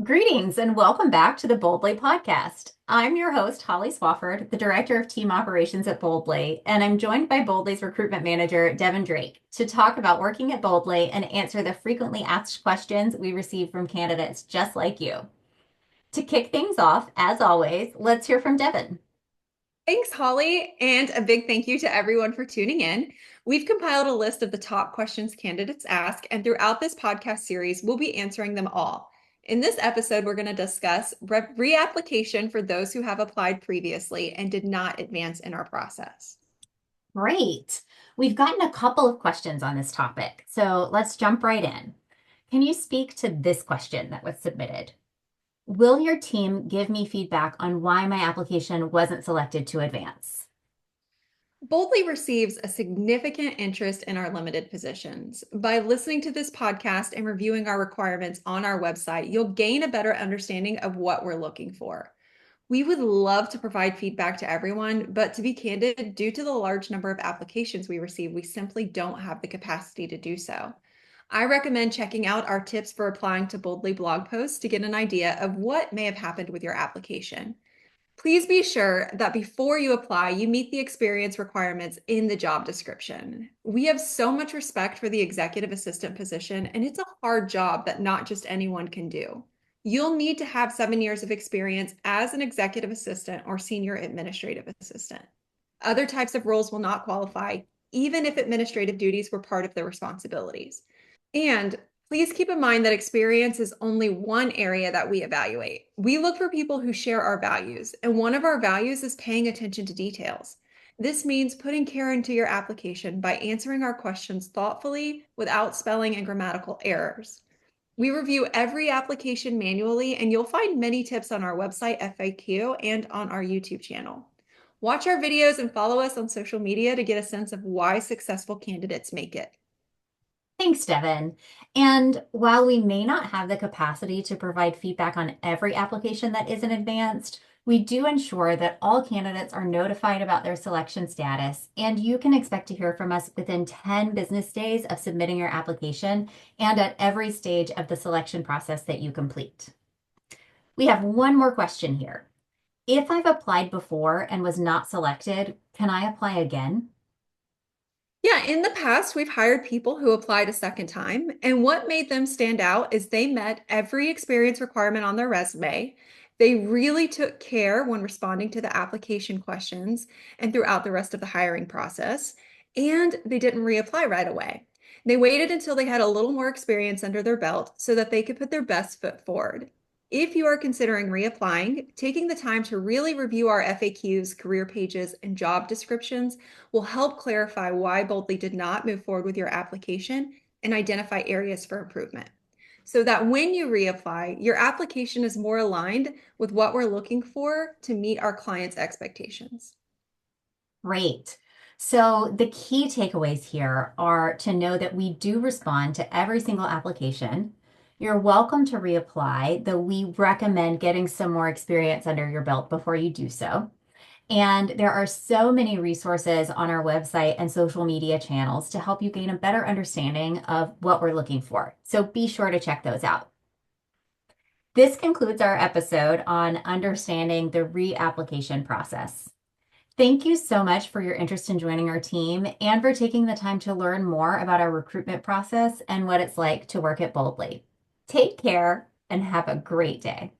Greetings and welcome back to the Boldly podcast. I'm your host, Hollie Swofford, the Director of Team Operations at Boldly, and I'm joined by Boldly's Recruitment Manager, Devin Drake, to talk about working at Boldly and answer the frequently asked questions we receive from candidates just like you. To kick things off, as always, let's hear from Devin. Thanks, Holly, and a big thank you to everyone for tuning in. We've compiled a list of the top questions candidates ask, and throughout this podcast series, we'll be answering them all. In this episode, we're going to discuss reapplication for those who have applied previously and did not advance in our process. Great. We've gotten a couple of questions on this topic, so let's jump right in. Can you speak to this question that was submitted? Will your team give me feedback on why my application wasn't selected to advance? Boldly receives a significant interest in our limited positions. By listening to this podcast and reviewing our requirements on our website, you'll gain a better understanding of what we're looking for. We would love to provide feedback to everyone, but to be candid, due to the large number of applications we receive, we simply don't have the capacity to do so. I recommend checking out our tips for applying to Boldly blog posts to get an idea of what may have happened with your application. Please be sure that before you apply, you meet the experience requirements in the job description. We have so much respect for the executive assistant position, and it's a hard job that not just anyone can do. You'll need to have 7 years of experience as an executive assistant or senior administrative assistant. Other types of roles will not qualify, even if administrative duties were part of the responsibilities. And please keep in mind that experience is only one area that we evaluate. We look for people who share our values, and one of our values is paying attention to details. This means putting care into your application by answering our questions thoughtfully without spelling and grammatical errors. We review every application manually, and you'll find many tips on our website FAQ and on our YouTube channel. Watch our videos and follow us on social media to get a sense of why successful candidates make it. Thanks, Devin. And while we may not have the capacity to provide feedback on every application that isn't advanced, we do ensure that all candidates are notified about their selection status, and you can expect to hear from us within 10 business days of submitting your application and at every stage of the selection process that you complete. We have one more question here. If I've applied before and was not selected, can I apply again? Yeah, in the past, we've hired people who applied a second time, and what made them stand out is they met every experience requirement on their resume. They really took care when responding to the application questions and throughout the rest of the hiring process, and they didn't reapply right away. They waited until they had a little more experience under their belt so that they could put their best foot forward. If you are considering reapplying, taking the time to really review our FAQs, career pages, and job descriptions will help clarify why Boldly did not move forward with your application and identify areas for improvement. So that when you reapply, your application is more aligned with what we're looking for to meet our clients' expectations. Great. So the key takeaways here are to know that we do respond to every single application. You're welcome to reapply, though we recommend getting some more experience under your belt before you do so. And there are so many resources on our website and social media channels to help you gain a better understanding of what we're looking for. So be sure to check those out. This concludes our episode on understanding the reapplication process. Thank you so much for your interest in joining our team and for taking the time to learn more about our recruitment process and what it's like to work at Boldly. Take care and have a great day.